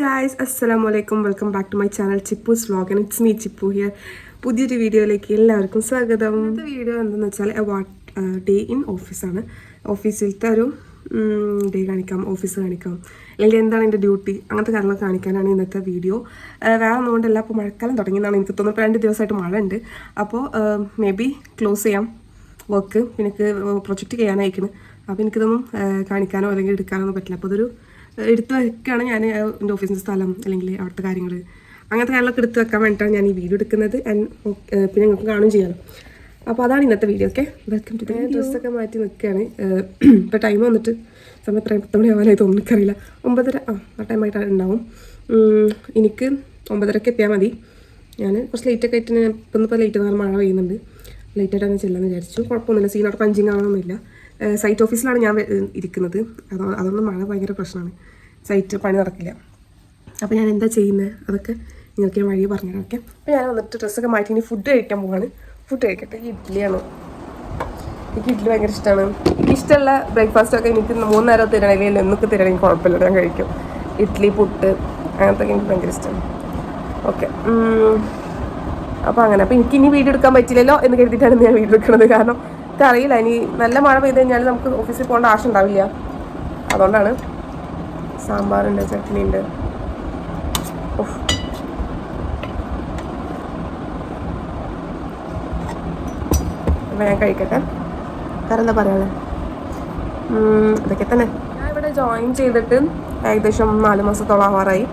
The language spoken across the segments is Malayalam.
ഗായ്സ്, അസ്സലാമു അലൈക്കും. Welcome back to my channel Chippu's vlog and it's me Chippu here. പുതിയൊരു വീഡിയോയിലേക്ക് എല്ലാവർക്കും സ്വാഗതം. ഇന്നത്തെ വീഡിയോ എന്താണെന്ന് വെച്ചാൽ ഡേ ഇൻ ഓഫീസാണ്. ഓഫീസിലത്തെ ഒരു ഡേ കാണിക്കാം, ഓഫീസ് കാണിക്കാം, അല്ലെങ്കിൽ എന്താണ് എൻ്റെ ഡ്യൂട്ടി, അങ്ങനത്തെ കാര്യങ്ങൾ കാണിക്കാനാണ് ഇന്നത്തെ വീഡിയോ. വേറെ ഒന്നുകൊണ്ടല്ല, അപ്പോൾ മഴക്കാലം തുടങ്ങിയെന്നാണ് എനിക്ക് തോന്നുന്നത്. ഇപ്പോൾ 2 ദിവസമായിട്ട് മഴ ഉണ്ട്. അപ്പോൾ മേ ബി ക്ലോസ് ചെയ്യാം വർക്ക്. എനിക്ക് പ്രൊജക്റ്റ് ചെയ്യാനായിരിക്കണം. അപ്പോൾ എനിക്കിതൊന്നും കാണിക്കാനോ അല്ലെങ്കിൽ എടുക്കാനോ ഒന്നും പറ്റില്ല. അപ്പോൾ അതൊരു എടുത്ത് വെക്കുകയാണ് ഞാൻ എൻ്റെ ഓഫീസിൻ്റെ സ്ഥലം അല്ലെങ്കിൽ അവിടുത്തെ കാര്യങ്ങൾ, അങ്ങനത്തെ കാര്യങ്ങളൊക്കെ എടുത്ത് വെക്കാൻ വേണ്ടിയിട്ടാണ് ഞാൻ ഈ വീഡിയോ എടുക്കുന്നത്. പിന്നെ നിങ്ങൾക്ക് കാണുകയും ചെയ്യാം. അപ്പോൾ അതാണ് ഇന്നത്തെ വീഡിയോ. Okay, welcome to. ഡ്രസ്സൊക്കെ മാറ്റി നിൽക്കുകയാണ്. ഇപ്പോൾ ടൈം വന്നിട്ട് സമയം എത്ര 10 മണി ആവാനായി തോന്നുന്നു, എനിക്കറിയില്ല. 9:30 ആ ടൈമായിട്ട് ഉണ്ടാവും. എനിക്ക് 9:30 എത്തിയാൽ മതി. ഞാൻ കുറച്ച് ലേറ്റൊക്കെ ആയിട്ട് ഇപ്പോൾ ലേറ്റ് ആകാൻ മഴ പെയ്യുന്നുണ്ട്. ലേറ്റായിട്ടാണ് ചെല്ലാന്ന് വിചാരിച്ചു. കുഴപ്പമൊന്നുമില്ല, സീൻ അവിടെ പഞ്ചിങ് ആകണമെന്നില്ല. സൈറ്റ് ഓഫീസിലാണ് ഞാൻ ഇരിക്കുന്നത്. അതൊന്നും മഴ ഭയങ്കര പ്രശ്നമാണ്, സൈറ്റ് പണി നടക്കില്ല. അപ്പോൾ ഞാൻ എന്താ ചെയ്യുന്നത് അതൊക്കെ നിങ്ങൾക്ക് ഞാൻ വഴി പറഞ്ഞുതരാം. ഓക്കെ, അപ്പോൾ ഞാൻ വന്നിട്ട് ഡ്രസ്സൊക്കെ മാറ്റി ഇനി ഫുഡ് കഴിക്കാൻ പോവാണ്. ഫുഡ് കഴിക്കട്ടെ. ഇഡ്ഡലിയാണ്, എനിക്ക് ഇഡ്ഡലി ഭയങ്കര ഇഷ്ടമാണ്. എനിക്ക് ഇഷ്ടമുള്ള ബ്രേക്ക്ഫാസ്റ്റൊക്കെ എനിക്ക് 3 നേരം തരണമെങ്കിൽ എന്നൊക്കെ തരണമെങ്കിൽ കുഴപ്പമില്ല, ഞാൻ കഴിക്കും. ഇഡ്ഡലി, പുട്ട്, അങ്ങനത്തെ എനിക്ക് ഭയങ്കര ഇഷ്ടമാണ്. ഓക്കെ, അപ്പോൾ അങ്ങനെ. അപ്പോൾ എനിക്ക് ഇനി വീഡിയോ എടുക്കാൻ പറ്റില്ലല്ലോ എന്ന് കരുതിയിട്ടാണ് ഞാൻ വീഡിയോ എടുക്കുന്നത്. കാരണം അറിയില്ല, ഇനി നല്ല മഴ പെയ്ത് കഴിഞ്ഞാൽ നമുക്ക് ഓഫീസിൽ പോകേണ്ട ആവശ്യം ഉണ്ടാവില്ല. അതുകൊണ്ടാണ്. സാമ്പാറുണ്ട്, ചട്നി ഉണ്ട്. അപ്പം ഞാൻ കഴിക്കട്ടെ. കാരണം എന്താ പറയുക, ഇതൊക്കെ തന്നെ. ഞാൻ ഇവിടെ ജോയിൻ ചെയ്തിട്ട് ഏകദേശം 4 മാസത്തോളം ആവാറായി.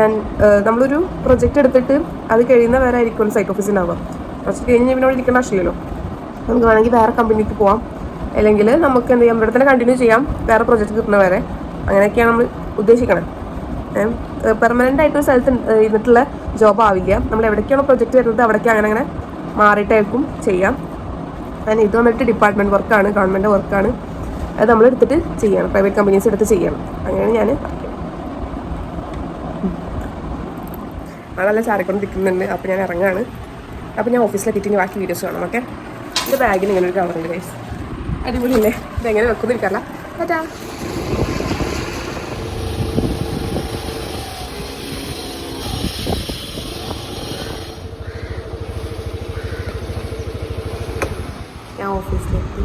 ആൻഡ് നമ്മളൊരു പ്രൊജക്റ്റ് എടുത്തിട്ട് അത് കഴിയുന്ന വരെ ആയിരിക്കും സൈറ്റ് ഓഫീസിലാവുക. പ്രൊജക്റ്റ് കഴിഞ്ഞ് പിന്നെ അവിടെ ഇരിക്കേണ്ട ആവശ്യമില്ലല്ലോ. നമുക്ക് വേണമെങ്കിൽ വേറെ കമ്പനിക്ക് പോവാം, അല്ലെങ്കിൽ നമുക്ക് എന്ത് ചെയ്യാം, ഇവിടെ തന്നെ കണ്ടിന്യൂ ചെയ്യാം വേറെ പ്രൊജക്റ്റ് കിട്ടുന്ന വരെ. അങ്ങനെയൊക്കെയാണ് നമ്മൾ ഉദ്ദേശിക്കണത്. പെർമനൻ്റ് ആയിട്ടൊരു സ്ഥലത്ത് ഇരുന്നിട്ടുള്ള ജോബ് ആവില്ല. നമ്മൾ എവിടേക്കാണോ പ്രൊജക്റ്റ് വരുന്നത് അവിടേക്ക് അങ്ങനെ മാറിയിട്ടായിരിക്കും ചെയ്യാം. ആൻഡ് ഇത് വന്നിട്ട് ഡിപ്പാർട്ട്മെൻറ്റ് വർക്കാണ്, ഗവൺമെൻറ് വർക്കാണ്. അത് നമ്മൾ എടുത്തിട്ട് ചെയ്യണം, പ്രൈവറ്റ് കമ്പനീസ് എടുത്ത് ചെയ്യണം. അങ്ങനെയാണ് ഞാൻ നല്ല ചാരിക്കൊണ്ട് നിൽക്കുന്നുണ്ട്. അപ്പോൾ ഞാൻ ഇറങ്ങാണ്. അപ്പോൾ ഞാൻ ഓഫീസിലെത്തിയിട്ട് ഇനി ബാക്കി വീഡിയോസ് കാണാം. ഓക്കെ, എൻ്റെ ബാഗിന് ഇങ്ങനെ ഒരു കവറുണ്ട് ഗൈസ്, അടിപൊളിയല്ലേ? ഇതെങ്ങനെ വെക്കുന്നു എനിക്കറിയില്ല. ടാറ്റാ. ഞാൻ ഓഫീസിലെത്തി.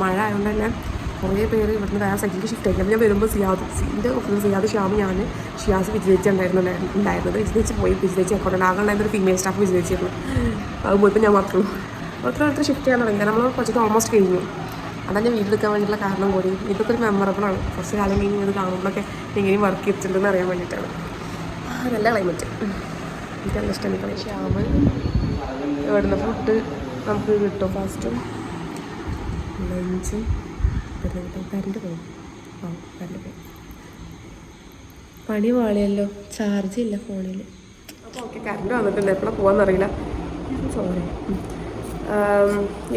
മഴ ആയതുകൊണ്ട് തന്നെ കുറേ പേര് ഇവിടുന്ന് വേറെ സൈറ്റിലേക്ക് ഷിഫ്റ്റ് ആക്കി. അപ്പോൾ ഞാൻ വരുമ്പോൾ എൻ്റെ ഓഫീസിൽ സിയാദ്, ഷ്യാമ്, ഞാൻ, ഷിയാസ്, വിജിതേച്ചി ഉണ്ടായിരുന്നത്. വിജിതേച്ചി പോയി. വിജിതേച്ചി അക്കൗണ്ട് ആകെയുണ്ടായിരുന്നൊരു ഫീമെയിൽ സ്റ്റാഫ് വിജിതേച്ചിയായിരുന്നു. അത് പോയപ്പോൾ ഞാൻ മാത്രമേ അടുത്ത് ഷിഫ്റ്റ് ചെയ്യാൻ തുടങ്ങി. നമ്മൾ കുറച്ചൊക്കെ ഓൾമോസ്റ്റ് കഴിഞ്ഞു. അതാണ് ഞാൻ വീട്ടിൽ എടുക്കാൻ വേണ്ടിയിട്ടുള്ള കാരണം കൂടി. ഇതൊക്കെ ഒരു മെമ്മറബിളാണ്. കുറച്ച് കാലം കഴിഞ്ഞ് ഇത് കാണുമ്പോഴൊക്കെ എങ്ങനെയും വർക്ക് ചെയ്തിട്ടുണ്ടെന്ന് അറിയാൻ വേണ്ടിയിട്ടാണ്. നല്ല ക്ലൈമറ്റ്, എനിക്ക് നല്ല ഇഷ്ടമാണ്. ഷ്യാമ് ഇവിടുന്ന് ഫുഡ് നമുക്ക് കിട്ടും. ഫാസ്റ്റും ലഞ്ചും കറണ്ട് പോകും. കറണ്ട് പോകും. പണി വാളിയല്ലോ, ചാർജ് ഇല്ല ഫോണിൽ. അപ്പോൾ ഓക്കെ, കറണ്ട് വന്നിട്ടുണ്ട്. എപ്പോഴാണ് പോകാമെന്നറിയില്ല. സോറി.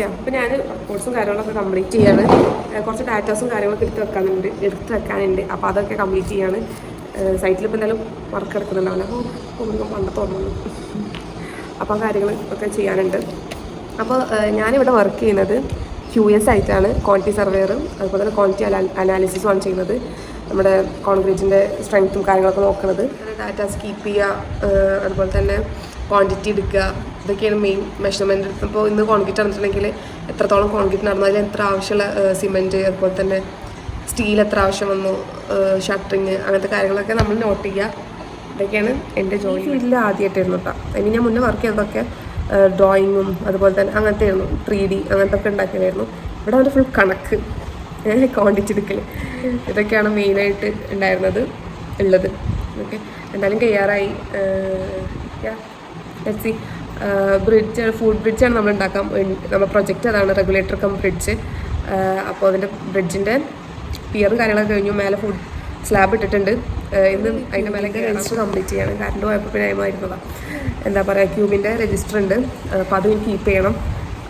അപ്പോൾ ഞാൻ റിപ്പോർട്ട്സും കാര്യങ്ങളൊക്കെ കംപ്ലീറ്റ് ചെയ്യാണ്. കുറച്ച് ഡാറ്റാസും കാര്യങ്ങളൊക്കെ എടുത്ത് വെക്കാനുണ്ട്. അപ്പോൾ അതൊക്കെ കംപ്ലീറ്റ് ചെയ്യാണ്. സൈറ്റിൽ ഇപ്പോൾ എന്തായാലും വർക്ക് എടുക്കുന്നുണ്ടാവില്ല. അപ്പോൾ പണ്ടത്തെ ഓർമ്മ. അപ്പോൾ ആ കാര്യങ്ങൾ ഒക്കെ ചെയ്യാനുണ്ട്. അപ്പോൾ ഞാനിവിടെ വർക്ക് ചെയ്യുന്നത് QS ആയിട്ടാണ്. ക്വാണ്ടിറ്റി സർവേയറും അതുപോലെ തന്നെ ക്വാണ്ടിറ്റി അനാലിസിസുമാണ് ചെയ്യുന്നത്. നമ്മുടെ കോൺക്രീറ്റിൻ്റെ സ്ട്രെങ്ത്തും കാര്യങ്ങളൊക്കെ നോക്കുന്നത്, ഡാറ്റാസ് കീപ്പ് ചെയ്യുക, അതുപോലെ തന്നെ ക്വാണ്ടിറ്റി എടുക്കുക, ഇതൊക്കെയാണ് മെയിൻ മെഷർമെൻറ്റ്. ഇപ്പോൾ ഇന്ന് കോൺക്രീറ്റ് നടന്നിട്ടുണ്ടെങ്കിൽ എത്രത്തോളം കോൺക്രീറ്റ് നടന്നു, അതിൽ എത്ര ആവശ്യമുള്ള സിമെൻറ്റ്, അതുപോലെ തന്നെ സ്റ്റീൽ എത്ര ആവശ്യം വന്നു, ഷട്ടറിങ്, അങ്ങനത്തെ കാര്യങ്ങളൊക്കെ നമ്മൾ നോട്ട് ചെയ്യുക. ഇതൊക്കെയാണ് എൻ്റെ ജോലി. ഫീൽഡിൽ ആദ്യമായിട്ടായിരുന്നു കേട്ടോ. ഇനി ഞാൻ മുന്നേ വർക്ക് ചെയ്തതൊക്കെ ഡ്രോയിങ്ങും അതുപോലെ തന്നെ അങ്ങനത്തെ ആയിരുന്നു, 3D അങ്ങനത്തെ ഒക്കെ ഉണ്ടാക്കിയതായിരുന്നു. ഇവിടെ ഒരു ഫുൾ കണക്ക്, ക്വാണ്ടിറ്റി എടുക്കൽ, ഇതൊക്കെയാണ് മെയിനായിട്ട് ഉള്ളത്. ഓക്കെ, എന്തായാലും കയ്യാറായി. Let's see. ഫുഡ് ബ്രിഡ്ജാണ് നമ്മൾ ഉണ്ടാക്കാം. നമ്മുടെ പ്രൊജക്റ്റ് അതാണ്, റെഗുലേറ്റർ കം ബ്രിഡ്ജ്. അപ്പോൾ അതിൻ്റെ ബ്രിഡ്ജിൻ്റെ പിയറും കാര്യങ്ങളൊക്കെ കഴിഞ്ഞു. മേലെ ഫുഡ് സ്ലാബ് ഇട്ടിട്ടുണ്ട്. ഇന്ന് അതിൻ്റെ മേലെ രജിസ്റ്റർ കംപ്ലീറ്റ് ചെയ്യണം. കറണ്ട് പോയപ്പോൾ പിന്നെ ആയിരുന്നതാണ്. എന്താ പറയുക, ക്യൂബിൻ്റെ രജിസ്റ്റർ ഉണ്ട്. അപ്പോൾ അത് എനിക്ക് കീപ്പ് ചെയ്യണം.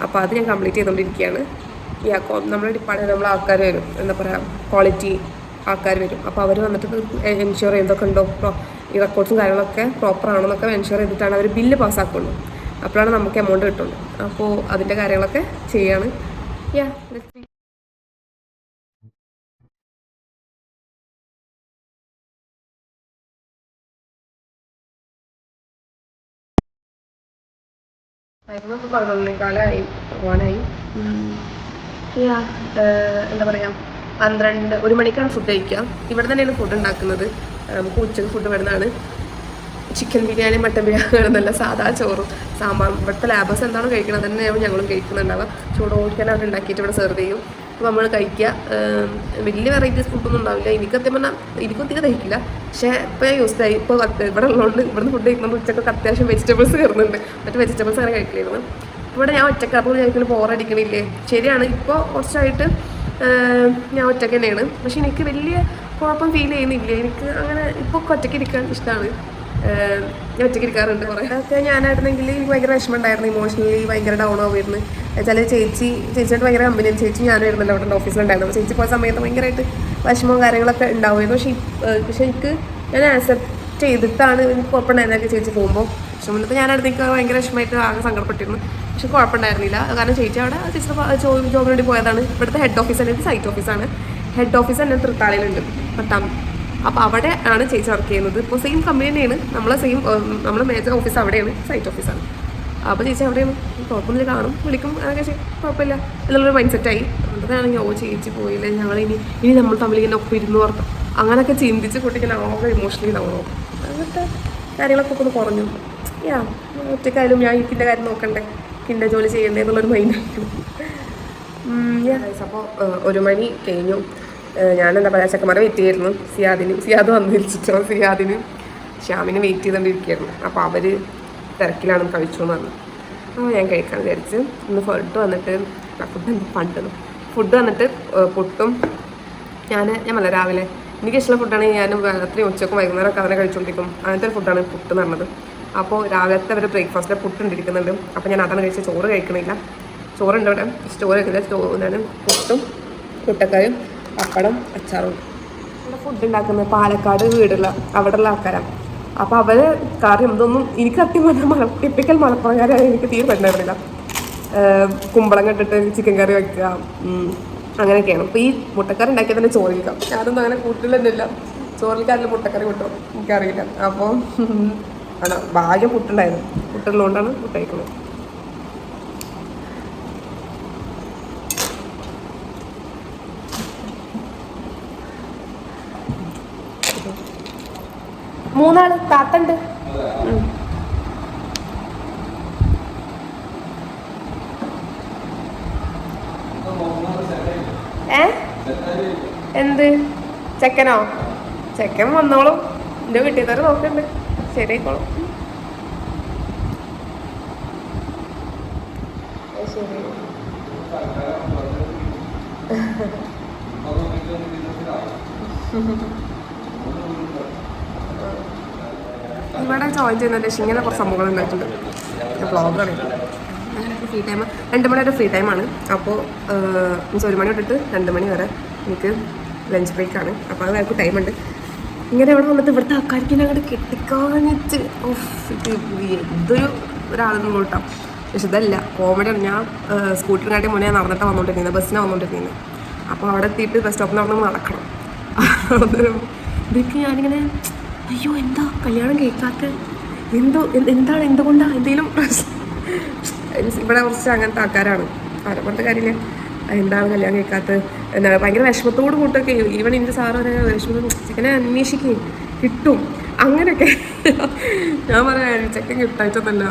അപ്പോൾ അത് ഞാൻ കംപ്ലീറ്റ് ചെയ്തുകൊണ്ടിരിക്കുകയാണ്. നമ്മുടെ ഡിപ്പാർട്ട്മെൻറ്റ് നമ്മൾ ആൾക്കാർ വരും, എന്താ പറയുക, ക്വാളിറ്റി ആൾക്കാർ വരും. അപ്പോൾ അവർ വന്നിട്ട് എൻഷുർ എന്തൊക്കെ ഉണ്ടോ, ഈ റെക്കോർഡ്സും കാര്യങ്ങളൊക്കെ പ്രോപ്പർ ആണോ എന്നൊക്കെ എൻഷുർ ചെയ്തിട്ടാണ് അവർ ബില്ല് പാസ്സാക്കുള്ളൂ. അപ്പോഴാണ് നമുക്ക് എമൗണ്ട് കിട്ടുള്ളൂ. അപ്പോൾ അതിൻ്റെ കാര്യങ്ങളൊക്കെ ചെയ്യാണ്. ടൈം ഇപ്പോൾ 11:15 പോകാനായി. എന്താ പറയുക 1 മണിക്കാണ് ഫുഡ് കഴിക്കുക. ഇവിടെ തന്നെയാണ് ഫുഡ് ഉണ്ടാക്കുന്നത്. നമുക്ക് ഉച്ചക്ക് ഫുഡ് വരുന്നതാണ്. ചിക്കൻ ബിരിയാണി, മട്ടൻ ബിരിയാണി, നല്ല സാധാ ചോറും സാമ്പാറും. ഇവിടുത്തെ ലാബേഴ്സ് എന്താണോ കഴിക്കുന്നത് തന്നെയാണ് ഞങ്ങളും കഴിക്കുന്നുണ്ടാവുക. ചൂടോടുക്കാൻ അവർ ഉണ്ടാക്കിയിട്ട് ഇവിടെ സെർവ് ചെയ്യും. അപ്പോൾ നമ്മൾ കഴിക്കുക. വലിയ വെറൈറ്റീസ് ഫുഡൊന്നും ഉണ്ടാവില്ല. എനിക്ക് സത്യം പറഞ്ഞാൽ എനിക്കും തീരെ കഴിക്കില്ല. പക്ഷേ ഇപ്പോൾ ഞാൻ യൂസ് ആയി. ഇപ്പോൾ ഇവിടെ ഉള്ളതുകൊണ്ട് ഇവിടുന്ന് ഫുഡ് കഴിക്കുമ്പോൾ ഉച്ചക്കൊക്കെ അത്യാവശ്യം വെജിറ്റബിൾസ് കയറുന്നുണ്ട്. മറ്റു വെജിറ്റബിൾസ് അങ്ങനെ കഴിക്കില്ലായിരുന്നു. ഇവിടെ ഞാൻ ഒറ്റക്ക് അപ്പോൾ കഴിക്കുന്ന ബോറടിക്കണില്ലേ? ശരിയാണ്, ഇപ്പോൾ കുറച്ചായിട്ട് ഞാൻ ഒറ്റയ്ക്ക് തന്നെയാണ്. പക്ഷെ എനിക്ക് വലിയ കുഴപ്പം ഫീൽ ചെയ്യുന്നില്ല. എനിക്ക് അങ്ങനെ ഇപ്പോൾ ഒറ്റയ്ക്ക് ഇരിക്കാൻ ഇഷ്ടമാണ്. ഞാൻ ഒറ്റയ്ക്ക് ഇരിക്കാറുണ്ട് കുറേ. അതൊക്കെ ഞാനായിരുന്നെങ്കിൽ എനിക്ക് ഭയങ്കര വിഷമം ഉണ്ടായിരുന്നു. ഇമോഷണലി ഭയങ്കര ഡൗൺ ആവുമായിരുന്നു. ചില ചേച്ചിയായിട്ട് ഭയങ്കര കമ്പനിയും ചേച്ചി ഞാനും ആയിരുന്നല്ലോ അവിടെ ഓഫീസിലുണ്ടായിരുന്നു. അപ്പോൾ ചേച്ചി പോയ സമയത്ത് ഭയങ്കരമായിട്ട് വിഷമവും കാര്യങ്ങളൊക്കെ ഉണ്ടാവുമായിരുന്നു. പക്ഷേ എനിക്ക് ഞാൻ ആക്സെപ്റ്റ് ചെയ്തിട്ടാണ് എനിക്ക് കുഴപ്പമുണ്ടായിരുന്നൊക്കെ ചേച്ചി പോകുമ്പോൾ. പക്ഷെ മുന്നത്തെ ഞാനായിരുന്നു എനിക്ക് ഭയങ്കര വിഷമമായിട്ട് ആകെ സങ്കടപ്പെട്ടിരുന്നു. പക്ഷെ കുഴപ്പമുണ്ടായിരുന്നില്ല. കാരണം ചേച്ചി അവിടെ ചേച്ചിയുടെ ജോബിന് വേണ്ടി പോയതാണ്. ഇവിടുത്തെ ഹെഡ് ഓഫീസ് തന്നെ സൈറ്റ് ഓഫീസാണ്. ഹെഡ് ഓഫീസ് തന്നെ തൃത്താലയിലുണ്ട്, പട്ടാമ്പി. അപ്പോൾ അവിടെ ആണ് ചേച്ചി വർക്ക് ചെയ്യുന്നത്. ഇപ്പോൾ സെയിം കമ്പനി തന്നെയാണ്. നമ്മളെ മേജർ ഓഫീസ് അവിടെയാണ്, സൈറ്റ് ഓഫീസാണ്. അപ്പോൾ ചേച്ചി അവിടെയാണ്. കുഴപ്പമൊന്നുമില്ല, കാണും, വിളിക്കും, അതൊക്കെ കുഴപ്പമില്ല എന്നുള്ളൊരു മൈൻഡ് സെറ്റായി. അതാണെങ്കിൽ ചേച്ചി പോയില്ലേ, ഇനി നമ്മൾ തമ്മിൽ ഇങ്ങനെ ഒപ്പം ഇരുന്ന് ഓർത്ത് അങ്ങനെയൊക്കെ ചിന്തിച്ച് കുട്ടിക്ക് ആകെ ഇമോഷണലി ഡൗൺ. അങ്ങനത്തെ കാര്യങ്ങളൊക്കെ ഒന്ന് കുറഞ്ഞു. ഒറ്റക്കായാലും ഞാൻ എനിക്കിൻ്റെ കാര്യം നോക്കണ്ടേ, എൻ്റെ ജോലി ചെയ്യണ്ടേ എന്നുള്ളൊരു മൈൻഡായിരിക്കും. അപ്പോൾ 1 മണി കഴിഞ്ഞു. ഞാനെന്താ പറയുക, ചെക്കന്മാരെ വെയിറ്റ് ചെയ്യായിരുന്നു. സിയാദ് വന്നു തിരിച്ചിട്ടോ. സിയാദിന് ശ്യാമിന് വെയിറ്റ് ചെയ്തുകൊണ്ടിരിക്കുകയായിരുന്നു. അപ്പോൾ അവർ തിരക്കിലാണ് കഴിച്ചു എന്ന് പറഞ്ഞു. അപ്പോൾ ഞാൻ കഴിക്കാൻ വിചാരിച്ച് ഇന്ന് ഫുഡ് വന്നിട്ട് പുട്ടും ഞാൻ പറഞ്ഞ രാവിലെ എനിക്കിഷ്ടമുള്ള ഫുഡാണെങ്കിൽ ഞാൻ രാത്രി ഉച്ചക്കും വൈകുന്നേരമൊക്കെ അതിനെ കഴിച്ചുകൊണ്ടിരിക്കും. അങ്ങനത്തെ ഒരു ഫുഡാണ് പുട്ട് എന്ന് പറഞ്ഞത്. അപ്പോൾ രാവിലത്തെ ഒരു ബ്രേക്ക്ഫാസ്റ്റിൽ പുട്ടുണ്ടിരിക്കുന്നുണ്ട്. അപ്പോൾ ഞാൻ അതാണ് കഴിച്ച്, ചോറ് കഴിക്കണില്ല. ചോറുണ്ട് ഇവിടെ, ചോറ് കഴിക്കില്ല. ഞാൻ പുട്ടും മുട്ടക്കറിയും പപ്പടം അച്ചാറും. ഇവിടെ ഫുഡ് ഉണ്ടാക്കുന്നത് പാലക്കാട് വീടുള്ള അവിടെയുള്ള ആൾക്കാരാണ്. അപ്പോൾ അവർ കറി എന്തൊന്നും എനിക്ക് സത്യം പറഞ്ഞാൽ ടിപ്പിക്കൽ മലപ്പുറംകാരായ എനിക്ക് തീരെ പറ്റുന്നില്ല. കുമ്പളങ്ങ ഇട്ടിട്ട് ചിക്കൻ കറി വയ്ക്കുക, അങ്ങനെയൊക്കെയാണ്. അപ്പോൾ ഈ മുട്ടക്കറി ഉണ്ടാക്കിയാൽ തന്നെ ചോറ് കഴിക്കാം. ഞാനൊന്നും അങ്ങനെ കൂട്ടിലൊന്നുമില്ല. ചോറിൽക്കാരിൽ മുട്ടക്കറി കിട്ടും എനിക്കറിയില്ല. അപ്പോൾ ആണ് ഭാഗ്യം പുട്ടുണ്ടായിരുന്നു. പുട്ടുള്ളതുകൊണ്ടാണ് പുട്ട് കഴിക്കുന്നത്. മൂന്നാള് താത്തണ്ട്. എന്ത് ചെക്കനോ? ചെക്കൻ വന്നോളും. എൻ്റെ വീട്ടിൽ തന്നെ നോക്കണ്ട്, ശരിയായിക്കോളും. ശരി. ഇവിടെ ജോയിൻ ചെയ്യുന്ന ലക്ഷ്യം ഇങ്ങനെ കുറച്ച് സംഭവങ്ങൾ ഉണ്ടായിട്ടുണ്ട്. ബ്ലോഗാണ്. ഫ്രീ ടൈം 2 മണി വരെ ഫ്രീ ടൈമാണ്. അപ്പോൾ 1 മണി തൊട്ടിട്ട് 2 മണി വരെ എനിക്ക് ലഞ്ച് ബ്രേക്കാണ്. അപ്പോൾ അത് എനിക്ക് ടൈമുണ്ട്. ഇങ്ങനെ ഇവിടെ വന്നിട്ട് ഇവിടുത്തെ ആൾക്കാർക്ക് അങ്ങോട്ട് കെട്ടിക്കാണിച്ച് എന്തൊരു ഒരാളെന്നും കൂട്ടാം. പക്ഷെ ഇതല്ല, കോമഡിയാണ്. ഞാൻ സ്കൂട്ടറിനാട്ടി മുന്നേ നടന്നിട്ടാണ് വന്നുകൊണ്ടിരുന്നത്, ബസ്സിനാണ് വന്നുകൊണ്ടിരുന്നത്. അപ്പോൾ അവിടെ എത്തിയിട്ട് ബസ് സ്റ്റോപ്പിൽ അവിടെ നടക്കണം. ഇതൊക്കെ ഞാനിങ്ങനെ അയ്യോ എന്താ കല്യാണം കേൾക്കാത്ത, എന്തുകൊണ്ടാണ് എന്തെങ്കിലും പ്രശ്നം. ഇവിടെ കുറച്ച് അങ്ങനത്തെ ആൾക്കാരാണ്. അവരെ പറഞ്ഞ കാര്യമില്ല, എന്താണ് കല്യാണം കേൾക്കാത്തത്, എന്താ ഭയങ്കര വിഷമത്തോട് കൂട്ടൊക്കെ. ഈവൻ എൻ്റെ സാറ് പറയാൻ വിഷമം ചിക്കനെ അന്വേഷിക്കുകയും കിട്ടും അങ്ങനെയൊക്കെ. ഞാൻ പറയാം ചെക്കൻ കിട്ടായിട്ടൊന്നല്ല,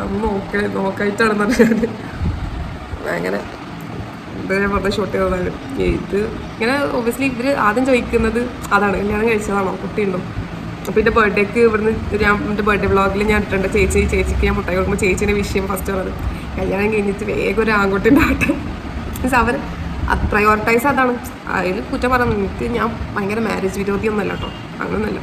നോക്കായിട്ടാണെന്ന് പറഞ്ഞാൽ അങ്ങനെ ഞാൻ പറഞ്ഞ ഷൂട്ട് ചെയ്തതാണ്. ഇത് ഇങ്ങനെ ഒബ്വിയസ്ലി ഇവർ ആദ്യം ചോദിക്കുന്നത് അതാണ്, കല്യാണം കഴിച്ചതാണോ, കുട്ടിയുണ്ടോ. അപ്പോൾ എൻ്റെ ബർത്ത്ഡേക്ക് ഇവിടുന്ന് എൻ്റെ ബർത്ത്ഡേ വ്ളോഗിൽ ഞാൻ ഇട്ടിട്ടുണ്ട്. ചേച്ചിക്ക് ഞാൻ മുട്ടായി കൊടുക്കുമ്പോൾ ചേച്ചീൻ്റെ വിഷയം ഫസ്റ്റ് പറഞ്ഞത് കല്യാണം കഴിഞ്ഞിട്ട് വേഗം ഒരു ആൺകുട്ടി ഉണ്ടാവട്ടെ. മീൻസ് അവർ പ്രയോറിറ്റൈസ് അതാണ്. അതിൽ കുറ്റം പറഞ്ഞു. എനിക്ക് ഞാൻ ഭയങ്കര മാരേജ് വിരോധിയൊന്നുമല്ല കേട്ടോ, അങ്ങനൊന്നുമല്ല.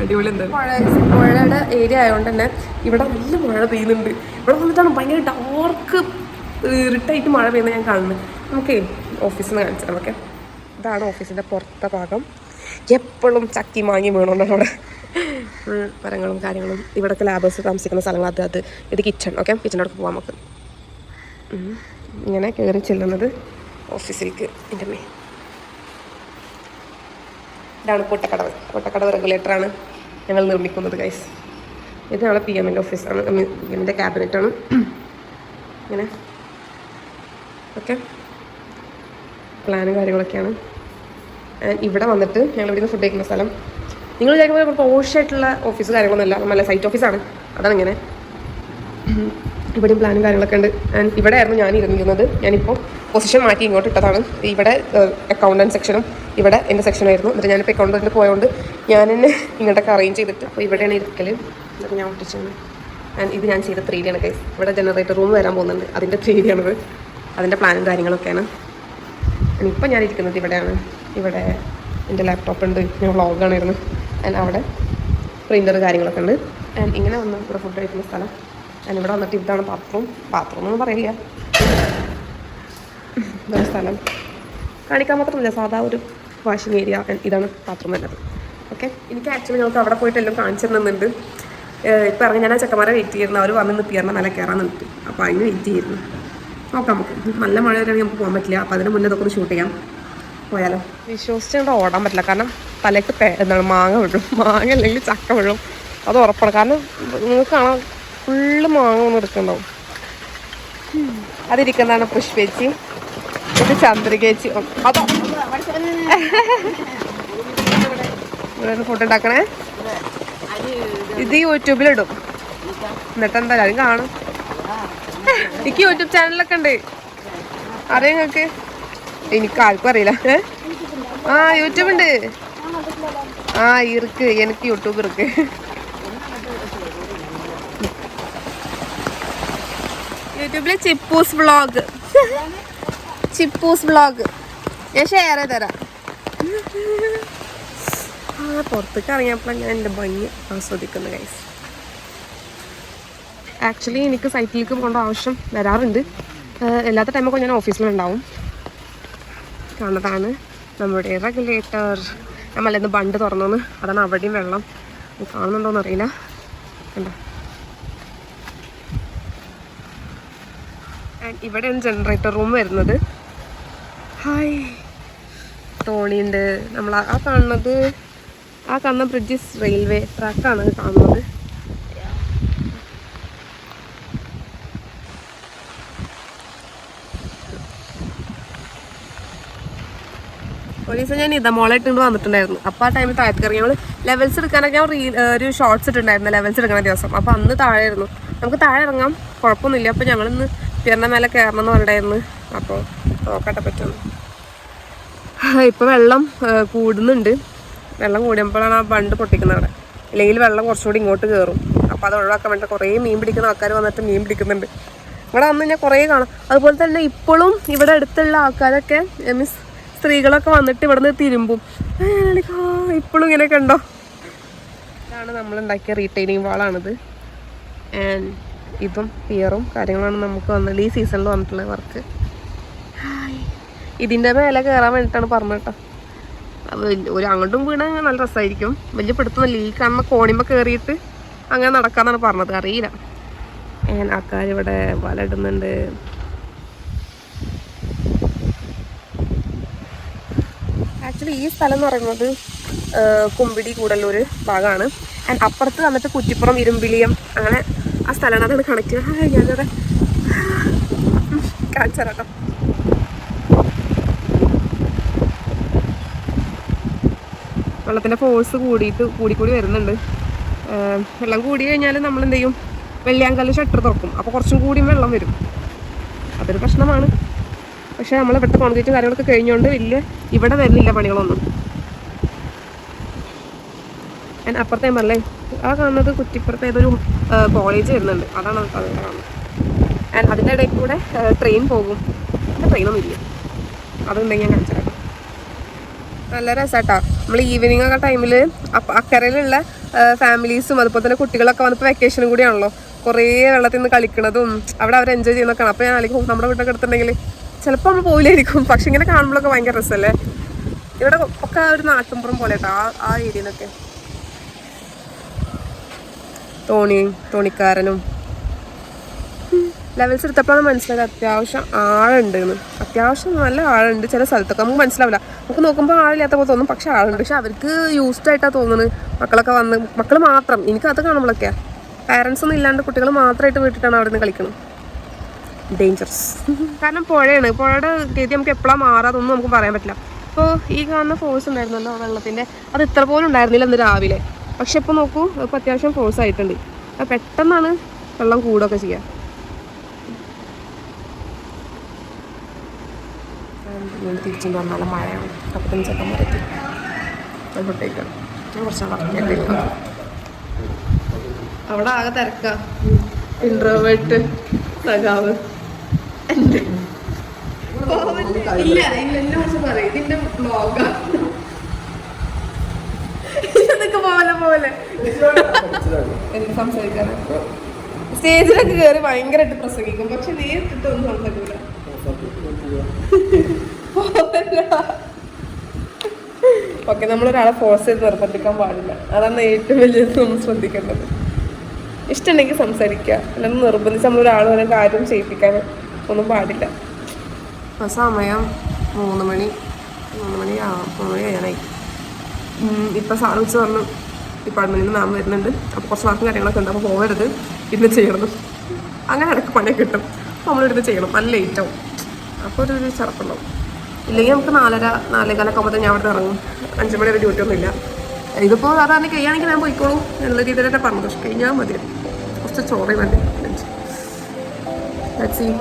അടിപൊളി. എന്തായാലും പുഴയുടെ ഏരിയ ആയതുകൊണ്ട് തന്നെ ഇവിടെ നല്ല മഴ പെയ്യുന്നുണ്ട്. ഇവിടെ വന്നിട്ടാണ് ഭയങ്കര ഡാർക്ക് ഇരുട്ടായിട്ട് മഴ പെയ്യുന്നത് ഞാൻ കാണുന്നത്. നമുക്ക് ഓഫീസിൽ നിന്ന് കാണിച്ചാൽ ഓക്കെ. ഇതാണ് ഓഫീസിൻ്റെ പുറത്തെ ഭാഗം. എപ്പോഴും ചക്കി മാങ്ങി വീണോണ്ടാണ് അവിടെ മരങ്ങളും കാര്യങ്ങളും. ഇവിടെയൊക്കെ ലാബേഴ്സ് താമസിക്കുന്ന സ്ഥലങ്ങൾ. അത് ഇത് കിച്ചൺ. ഓക്കെ, കിച്ചണിനോട് പോകാം നമുക്ക്. ഇങ്ങനെ കയറി ചെല്ലുന്നത് ഓഫീസിലേക്ക്. എൻ്റെ മേ ഇതാണ് പൊട്ടക്കടവ് റെഗുലേറ്ററാണ് ഞങ്ങൾ നിർമ്മിക്കുന്നത് ഗൈസ്. ഇത് ഞങ്ങളുടെ PM ഓഫീസാണ്, എൻ്റെ ക്യാബിനറ്റാണ്. ഇങ്ങനെ ഓക്കെ പ്ലാനും കാര്യങ്ങളൊക്കെയാണ്. ഇവിടെ വന്നിട്ട് ഞങ്ങൾ ഇവിടുന്ന് ഫുഡ് കഴിക്കുന്ന സ്ഥലം. നിങ്ങൾ വിചാരിക്കുമ്പോൾ പോഷായിട്ടുള്ള ഓഫീസ് കാര്യങ്ങളൊന്നുമല്ല, നല്ല സൈറ്റ് ഓഫീസാണ്. അതാണ് ഇങ്ങനെ. ഇവിടെയും പ്ലാനും കാര്യങ്ങളൊക്കെ ഉണ്ട്. ആൻഡ് ഇവിടെ ആയിരുന്നു ഞാൻ ഇരുന്നിരുന്നത്. ഞാനിപ്പോൾ പൊസിഷൻ മാറ്റി ഇങ്ങോട്ട് ഇട്ടതാണ്. ഇവിടെ അക്കൗണ്ടൻറ്റ് സെക്ഷനും ഇവിടെ എൻ്റെ സെക്ഷനായിരുന്നു. എന്നിട്ട് ഞാനിപ്പോൾ അക്കൗണ്ടൻറ്റ് പോയതുകൊണ്ട് ഞാൻ തന്നെ ഇങ്ങോട്ടൊക്കെ അറേഞ്ച് ചെയ്തിട്ട് അപ്പോൾ ഇവിടെയാണ് ഇരിക്കൽ. എന്നിട്ട് ഞാൻ ഒട്ടിച്ചാണ്. ആൻഡ് ഇത് ഞാൻ ചെയ്ത 3D ആണ് ഗൈസ്. ഇവിടെ ജനറേറ്റർ റൂം വരാൻ പോകുന്നുണ്ട്, അതിൻ്റെ 3D ആണിത്. അതിൻ്റെ പ്ലാനും കാര്യങ്ങളൊക്കെയാണ്. ഇപ്പം ഞാൻ ഇരിക്കുന്നത് ഇവിടെയാണ്. ഇവിടെ എൻ്റെ ലാപ്ടോപ്പ് ഉണ്ട്, ഞാൻ വ്ളോഗാണിരുന്നു. ആൻഡ് അവിടെ പ്രിൻ്റർ കാര്യങ്ങളൊക്കെ ഉണ്ട്. ആൻഡ് ഇങ്ങനെ വന്ന് ഇവിടെ ഫുഡ് കഴിക്കുന്ന സ്ഥലം. ആൻഡ് ഇവിടെ വന്നിട്ട് ഇതാണ് ബാത്റൂം എന്നൊന്നും പറയില്ല, ഇതാണ് സ്ഥലം. കാണിക്കാൻ മാത്രമല്ല, സാധാ ഒരു വാഷിംഗ് ഏരിയ. ഇതാണ് ബാത്റൂം വരുന്നത്. ഓക്കെ, എനിക്ക് ആക്ച്വലി ഞങ്ങൾക്ക് അവിടെ പോയിട്ട് എല്ലാം കാണിച്ചു തരുന്നുണ്ട്. ഇപ്പം ഇറങ്ങി ഞാൻ ആ ചെക്കന്മാരെ വെയിറ്റ് ചെയ്യുന്നു. അവർ വന്ന് നിർത്തിയായിരുന്നു നല്ല കയറാൻ നിർത്തി. അപ്പോൾ അതിന് വെയിറ്റ് ചെയ്യുന്നു. നോക്കാം, നമുക്ക് നല്ല മഴ വരെയാണെങ്കിൽ നമുക്ക് പോകാൻ പറ്റില്ല. അപ്പോൾ അതിന് മുന്നേ ഇതൊക്കെ ഒന്ന് ഷൂട്ട് ചെയ്യാം. പോയാലോ? വിശ്വസിച്ചുകൊണ്ട് ഓടാൻ പറ്റില്ല, കാരണം തലയ്ക്ക് എന്താണ് മാങ്ങ വീഴും. മാങ്ങ അല്ലെങ്കിൽ ചക്ക വീഴും, അത് ഉറപ്പാണ്. കാരണം നിങ്ങൾക്ക് കാണാൻ ഫുള്ള് മാങ്ങ ഒന്നും എടുക്കുന്നുണ്ടാവും. അതിരിക്കുന്നതാണ് പുഷ്പേച്ചി, ഇത് ചന്ദ്രികേച്ചി. അതോ ഇവിടെ ഫുഡ് ഉണ്ടാക്കണേ. ഇത് യൂട്യൂബിലിടും, എന്നിട്ട് എന്തായാലും കാണും. എനിക്ക് യൂട്യൂബ് ചാനലൊക്കെ ഉണ്ട്, അറിയാം നിങ്ങൾക്ക്? എനിക്ക് ആർക്കും അറിയില്ല. യൂട്യൂബ് ഉണ്ട്. ഇருக்கு, എനിക്ക് യൂട്യൂബ് ഇருக்கு. യൂട്യൂബില് ചിപ്പൂസ് വ്ളോഗ് ഞാൻ ഷെയർ ചെയ്ത് തരാം. പുറത്തേക്ക് ഇറങ്ങിയപ്പോൾ ഞാൻ എൻ്റെ ഭംഗി ആസ്വദിക്കുന്നു ഗൈസ്. ആക്ച്വലി എനിക്ക് സൈറ്റിലേക്ക് പോകേണ്ട ആവശ്യം വരാറുണ്ട്. എല്ലാത്ത ടൈമൊക്കെ ഞാൻ ഓഫീസിലുണ്ടാവും. കാണുന്നതാണ് നമ്മുടെ റെഗുലേറ്റർ. നമ്മളന്ന് ബണ്ട് തുറന്നു, അതാണ് അവിടെയും വെള്ളം. കാണുന്നുണ്ടോയെന്ന് അറിയില്ല, കണ്ടോ? ഇവിടെയാണ് ജനറേറ്റർ റൂം വരുന്നത്. ഹായ്, തോണിയുണ്ട്. നമ്മൾ ആ കാണുന്ന ബ്രിഡ്ജസ് റെയിൽവേ ട്രാക്കാണ് കാണുന്നത്. ഒരു ദിവസം ഞാൻ മോളെ ഇട്ടുകൊണ്ട് വന്നിട്ടുണ്ടായിരുന്നു. അപ്പോൾ ആ ടൈമിൽ താഴത്തേക്ക് ഇറങ്ങി. ഞങ്ങൾ ലെവൽസ് എടുക്കാനൊക്കെ ഞാൻ ഒരു ഷോർട്സ് ഇട്ടുണ്ടായിരുന്നു, ലെവൽസ് എടുക്കുന്ന ദിവസം. അപ്പോൾ അന്ന് താഴെയായിരുന്നു. നമുക്ക് താഴെ ഇറങ്ങാം, കുഴപ്പമൊന്നുമില്ല. അപ്പോൾ ഞങ്ങളിന്ന് പിറന്ന മേലെ കയറണം എന്ന് പറഞ്ഞിട്ടായിരുന്നു. അപ്പോൾ നോക്കട്ടെ പറ്റുന്നു. ഇപ്പോൾ വെള്ളം കൂടുന്നുണ്ട്. വെള്ളം കൂടിയപ്പോഴാണ് ആ ബണ്ട് പൊട്ടിക്കുന്നത് അവിടെ. ഇല്ലെങ്കിൽ വെള്ളം കുറച്ചുകൂടി ഇങ്ങോട്ട് കയറും. അപ്പോൾ അത് ഒഴിവാക്കാൻ വേണ്ടി കുറേ മീൻ പിടിക്കുന്ന ആൾക്കാർ വന്നിട്ട് മീൻ പിടിക്കുന്നുണ്ട്. ഇവിടെ വന്ന് ഞാൻ കുറേ കാണാം. അതുപോലെ തന്നെ ഇപ്പോഴും ഇവിടെ അടുത്തുള്ള ആൾക്കാരൊക്കെ മീൻസ് സ്ത്രീകളൊക്കെ വന്നിട്ട് ഇവിടെ നിന്ന് തിരുമ്പും. ഇപ്പോഴും ഇങ്ങനെയൊക്കെ ഉണ്ടോ? ഇതാണ് നമ്മളുണ്ടാക്കിയ റീറ്റെയിനിങ് വാളാണിത്. ആൻഡ് ഇതും പിയറും കാര്യങ്ങളാണ് നമുക്ക് വന്നത് ഈ സീസണിൽ വന്നിട്ടുള്ള വർക്ക്. ഇതിൻ്റെ മേലെ കയറാൻ വേണ്ടിയിട്ടാണ് പറഞ്ഞത് കേട്ടോ. അത് ഒരു അങ്ങോട്ടും വീണാൽ നല്ല രസമായിരിക്കും. വലിയ പിടുത്തമല്ല, ഈ കാണുന്ന കോണിമ്പ കയറിയിട്ട് അങ്ങനെ നടക്കാന്നാണ് പറഞ്ഞത്, അറിയില്ല. ആൾക്കാരിവിടെ വല ഇടുന്നുണ്ട്. ആക്ച്വലി ഈ സ്ഥലം എന്ന് പറയുന്നത് കുമ്പിടി കൂടല്ലൂർ ഭാഗമാണ്. ആൻഡ് അപ്പുറത്ത് വന്നിട്ട് കുറ്റിപ്പുറം ഇരുമ്പിലിയം അങ്ങനെ ആ സ്ഥലമാണ്. അതാണ് കണക്ട്. ഞാനിവിടെ കാണിച്ചു തരാം കേട്ടോ. വെള്ളത്തിൻ്റെ ഫോഴ്സ് കൂടി വരുന്നുണ്ട്. വെള്ളം കൂടി കഴിഞ്ഞാൽ നമ്മൾ എന്ത് ചെയ്യും, വെള്ളിയാങ്കല്ല് ഷട്ടർ തുറക്കും. അപ്പോൾ കുറച്ചും കൂടിയും വെള്ളം വരും. അതൊരു പ്രശ്നമാണ്. പക്ഷേ നമ്മൾ ഇവിടുത്തെ കോൺക്രീറ്റും കാര്യങ്ങളൊക്കെ കഴിഞ്ഞുകൊണ്ട് ഇവിടെ വരുന്നില്ല പണികളൊന്നും. ഞാൻ അപ്പുറത്തെ പറഞ്ഞേ ആ കാണുന്നത് കുറ്റിപ്പുറത്ത് ഏതൊരു കോളേജ് വരുന്നുണ്ട്, അതാണ് അതിൻ്റെ കാണുന്നത്. ആൻഡ് അതിൻ്റെ ഇടയിൽ കൂടെ ട്രെയിൻ പോകും. ട്രെയിനൊന്നും ഇല്ല, അതുണ്ടെങ്കിൽ ഞാൻ കാണിച്ചു തരാം. നല്ല രസമാട്ടോ. നമ്മൾ ഈവനിങ് ഒക്കെ ടൈമിൽ അക്കരയിലുള്ള ഫാമിലീസും അതുപോലെ തന്നെ കുട്ടികളൊക്കെ വന്നിപ്പോൾ വെക്കേഷനും കൂടിയാണല്ലോ, കുറേ വെള്ളത്തിൽ നിന്ന് കളിക്കണതും അവിടെ അവർ എൻജോയ് ചെയ്യുന്നതൊക്കെയാണ്. അപ്പോൾ ഞാൻ അല്ലെങ്കിൽ നമ്മുടെ വീട്ടൊക്കെ എടുത്തിട്ടുണ്ടെങ്കിൽ ചിലപ്പോൾ നമ്മൾ പോയില്ലായിരിക്കും, പക്ഷെ ഇങ്ങനെ കാണുമ്പോഴൊക്കെ ഭയങ്കര രസമല്ലേ. ഇവിടെ ഒക്കെ ഒരു നാട്ടുമ്പുറം പോലെ കേട്ടോ ആ ഏരിയയിലൊക്കെ. തോണിക്കാരനും ലെവൽസ് എടുത്തപ്പോഴാണ് മനസ്സിലായത് അത്യാവശ്യം ആഴുണ്ടെന്ന്. അത്യാവശ്യം നല്ല ആഴുണ്ട്. ചില സ്ഥലത്തൊക്കെ നമുക്ക് മനസ്സിലാവില്ല, നമുക്ക് നോക്കുമ്പോൾ ആഴില്ലാത്ത പോലെ തോന്നും, പക്ഷെ ആഴുണ്ട്. പക്ഷെ അവർക്ക് യൂസ്ഡ് ആയിട്ടാണ് തോന്നുന്നത്. മക്കളൊക്കെ വന്ന് മക്കൾ മാത്രം എനിക്കത് കാണുമ്പോഴൊക്കെയാണ് പാരൻസ് ഒന്നും ഇല്ലാണ്ട് കുട്ടികൾ മാത്രമായിട്ട് വീട്ടിട്ടാണ് അവിടെ നിന്ന് കളിക്കുന്നത്. ഡേഞ്ചറസ്. കാരണം പുഴയാണ്, പുഴയുടെ ഗതി നമുക്ക് എപ്പോഴാണ് മാറാതൊന്നും നമുക്ക് പറയാൻ പറ്റില്ല. ഇപ്പോൾ ഈ കാണുന്ന ഫോഴ്സ് ഉണ്ടായിരുന്നല്ലോ വെള്ളത്തിൻ്റെ, അത് ഇത്ര പോലും ഉണ്ടായിരുന്നില്ല ഇന്ന് രാവിലെ. പക്ഷെ ഇപ്പോൾ നോക്കൂ, ഇപ്പോൾ അത്യാവശ്യം ഫോഴ്സ് ആയിട്ടുണ്ട്. അത് പെട്ടെന്നാണ് വെള്ളം കൂടുകയൊക്കെ ചെയ്യുക. തിരിച്ചുകൊണ്ട് വന്നാലും മഴയാണ്. അപ്പം തന്നെ ചെക്കന്മാരെത്തി അങ്ങോട്ടേക്കാണ്. ഞാൻ കുറച്ചാണ് പറഞ്ഞിട്ടില്ല. അവിടെ ആകെ തിരക്ക. ഇൻട്രോവേർട്ട് സഖാവ് ഇല്ല എന്നെ കുറിച്ച് പറയും. ഇതിന്റെ ബ്ലോഗാ. ഇതൊക്കെ പോലെ എനിക്ക് സംസാരിക്കാറ്. സ്റ്റേജിലൊക്കെ കയറി ഭയങ്കരമായിട്ട് പ്രസംഗിക്കും, പക്ഷെ നേരിട്ടിട്ടൊന്നും സംസാരിക്കില്ല. ഓക്കെ, നമ്മളൊരാളെ ഫോഴ്സ് ചെയ്ത് നിർബന്ധിക്കാൻ പാടില്ല. അതാണ് ഏറ്റവും വലിയത് നമ്മൾ ശ്രദ്ധിക്കേണ്ടത്. ഇഷ്ടമുണ്ടെങ്കിൽ സംസാരിക്കുക, അല്ലെങ്കിൽ നിർബന്ധിച്ച് നമ്മളൊരാൾ ഒരു കാര്യം ചെയ്യിപ്പിക്കാൻ ഒന്നും പാടില്ല. സമയം 3 മണി കഴിയാനായി. ഇപ്പം സാറ് വെച്ച് പറഞ്ഞു ഡിപ്പാർട്ട്മെൻറ്റിൽ നിന്ന് മാം വരുന്നുണ്ട്, അപ്പോൾ കുറച്ച് വർക്കും കാര്യങ്ങളൊക്കെ ഉണ്ട്, അപ്പോൾ പോകരുത്, ഇന്ന് ചെയ്യണം. അങ്ങനെ ഇടയ്ക്ക് പണിയൊക്കെ കിട്ടും, അപ്പോൾ നമ്മളിരുന്ന് ചെയ്യണം. നല്ല ലേറ്റാവും, അപ്പോൾ ഒരു ചടപ്പുണ്ടാവും. ഇല്ലെങ്കിൽ നമുക്ക് 4:45 ആകുമ്പോൾ ഞാൻ അവിടെ ഇറങ്ങും. 5 മണി വരെ ഡ്യൂട്ടി ഒന്നും ഇല്ല. ഇതിപ്പോൾ സാധാരണ കഴിയുകയാണെങ്കിൽ ഞാൻ പോയിക്കോളൂ എന്നുള്ള രീതിയിൽ തന്നെ പറഞ്ഞു. പക്ഷെ കഴിഞ്ഞാൽ മതി, കുറച്ച് ചോറ് വേണ്ടി.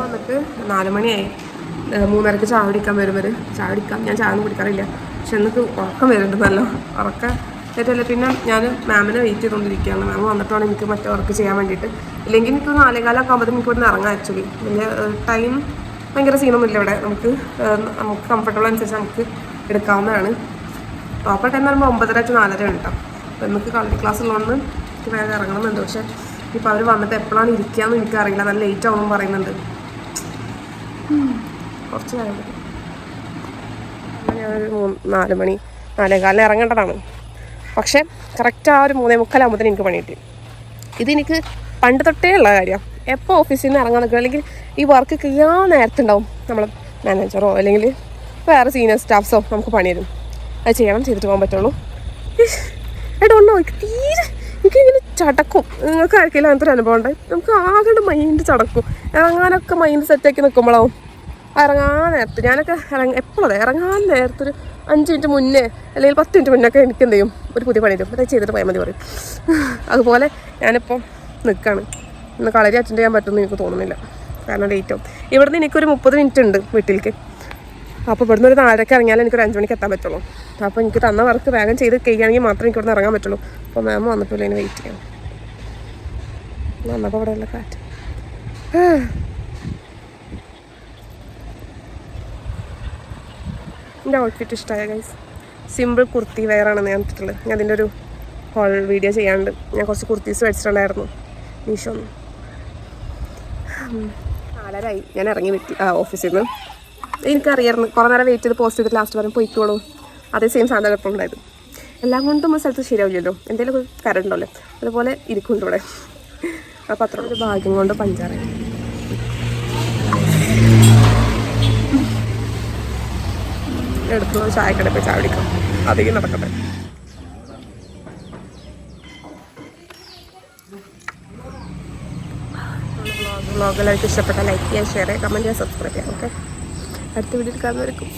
വന്നിട്ട് 4 മണിയായി. 3:30 ചായ കുടിക്കാൻ വരും. ചായ കുടിക്കാം. ഞാൻ ചായ ഒന്നും കുടിക്കാറില്ല, പക്ഷെ എനിക്ക് ഉറക്കം വരുന്നുണ്ട്. നല്ല ഉറക്കം ഏറ്റവും. പിന്നെ ഞാൻ മാമിനെ വെയിറ്റ് ചെയ്തുകൊണ്ടിരിക്കുകയാണ്. മാം വന്നിട്ട് വേണം എനിക്ക് മറ്റേ വർക്ക് ചെയ്യാൻ വേണ്ടിയിട്ട്. ഇല്ലെങ്കിൽ എനിക്ക് 4:15 ആകുമ്പോൾ എനിക്ക് ഇവിടെ നിന്ന് ഇറങ്ങാം. ആക്ച്വലി വലിയ ടൈം ഭയങ്കര സീനൊന്നുമില്ല ഇവിടെ. നമുക്ക് കംഫർട്ടബിൾ അനുസരിച്ച് നമുക്ക് എടുക്കാവുന്നതാണ്. പ്രോപ്പർ ടൈം പറയുമ്പോൾ 9:30 to 4:30 ആണ് കേട്ടോ. അപ്പോൾ നമുക്ക് കളി ക്ലാസ് ഉള്ളതുകൊണ്ട് എനിക്ക് വേഗം ഇറങ്ങണമെന്നുണ്ട്. പക്ഷേ ഇപ്പോൾ അവർ വന്നിട്ട് എപ്പോഴാണ് ഇരിക്കുകയെന്ന് എനിക്കറിയില്ല. നല്ല ലേറ്റ് ആവുമെന്ന് പറയുന്നുണ്ട്. കുറച്ച് നേരം ഞാനൊരു 4 മണി 4:15 ഇറങ്ങേണ്ടതാണ്. പക്ഷേ കറക്റ്റ് ആ ഒരു 3:45 ആകുമ്പോഴത്തേന് എനിക്ക് പണി കിട്ടി. ഇതെനിക്ക് പണ്ട് തൊട്ടേ ഉള്ള കാര്യമാണ്. എപ്പോൾ ഓഫീസിൽ നിന്ന് ഇറങ്ങാൻ നിൽക്കുക, അല്ലെങ്കിൽ ഈ വർക്ക് ചെയ്യാൻ നേരത്തുണ്ടാവും നമ്മൾ മാനേജറോ അല്ലെങ്കിൽ വേറെ സീനിയർ സ്റ്റാഫ്സോ നമുക്ക് പണി തരും. അത് ചെയ്തിട്ട് പോകാൻ പറ്റുള്ളൂ. എടോണ്ടോ എനിക്കിങ്ങനെ ചടക്കും. നിങ്ങൾക്ക് ആർക്കെങ്കിലും അങ്ങനത്തെ ഒരു അനുഭവം ഉണ്ടായി? നമുക്ക് ആകെ മൈൻഡ് ചടക്കും. ഇറങ്ങാനൊക്കെ മൈൻഡ് സെറ്റാക്കി നിൽക്കുമ്പോഴാവും ഇറങ്ങാൻ നേരത്ത്. ഞാനൊക്കെ എപ്പോഴും ഇറങ്ങാൻ നേരത്തൊരു 5 മിനിറ്റ് മുന്നേ അല്ലെങ്കിൽ 10 മിനിറ്റ് മുന്നേ ഒക്കെ എനിക്ക് എന്ത് ചെയ്യും, ഒരു പുതിയ പണി തരും, അത് ചെയ്തിട്ട് പോയാൽ മതി പറയും. അതുപോലെ ഞാനിപ്പോൾ നിൽക്കുകയാണ്. ഇന്ന് കളരി അറ്റൻഡ് ചെയ്യാൻ പറ്റുമെന്ന് എനിക്ക് തോന്നുന്നില്ല, കാരണം ലേറ്റ് ആവും. ഇവിടുന്ന് എനിക്കൊരു 30 മിനിറ്റ് ഉണ്ട് വീട്ടിലേക്ക്. അപ്പോൾ ഇവിടുന്ന് ഒരു 4:30 ഇറങ്ങിയാലും എനിക്കൊരു 5 മണിക്ക് എത്താൻ പറ്റുള്ളൂ. അപ്പോൾ എനിക്ക് തന്ന വർക്ക് വേഗം ചെയ്ത് കഴിയുകയാണെങ്കിൽ മാത്രമേ എനിക്ക് ഇവിടുന്ന് ഇറങ്ങാൻ പറ്റുള്ളൂ. അപ്പോൾ മാം വന്നിട്ടില്ല, അതിന് വെയിറ്റ് ചെയ്യാം. വന്നപ്പോൾ ഇവിടെ ഉള്ള കാറ്റ്. എൻ്റെ ഔട്ട്ഫിറ്റ് ഇഷ്ടമായ ഗൈസ്. സിമ്പിൾ കുർത്തി വെയറാണെന്ന് ഞാൻ ഇട്ടിട്ടുള്ളത്. ഞാൻ അതിൻ്റെ ഒരു ഹോൾ വീഡിയോ ചെയ്യാണ്ട് ഞാൻ കുറച്ച് കുർത്തീസ് മേടിച്ചിട്ടുണ്ടായിരുന്നു മീഷോന്ന്. 4:30 ഞാൻ ഇറങ്ങി ഓഫീസിൽ നിന്ന്. എനിക്കറിയായിരുന്നു കുറേ നേരം വെയിറ്റ് ചെയ്ത് പോസ്റ്റ് ചെയ്തിട്ട് ലാസ്റ്റ് വരെ പോയിക്കോളൂ. അതേ സെയിം സാധനം എപ്പോഴും ഉണ്ടായത്. എല്ലാം കൊണ്ടും ഒരു സ്ഥലത്ത് ശരിയാവില്ലല്ലോ, എന്തെങ്കിലും ഒരു കരണ്ടല്ലോ, അതുപോലെ ഇരിക്കുന്നുണ്ട് ഇവിടെ. അപ്പോൾ അത്ര ഒരു ഭാഗ്യം കൊണ്ട് പഞ്ചാര എടുത്തു ചായക്കടയിൽ പോയി ചായ കുടിക്കാം. അധികം നടക്കട്ടെ. വ്ളോഗ് എല്ലാവർക്കും ഇഷ്ടപ്പെട്ട ലൈക്ക് ചെയ്യുക, ഷെയർ ചെയ്യുക, കമൻറ്റ് ചെയ്യുക, സബ്സ്ക്രൈബ് ചെയ്യാം. ഓക്കെ, അടുത്ത വീഡിയോയിൽ കാണുന്നവർക്കും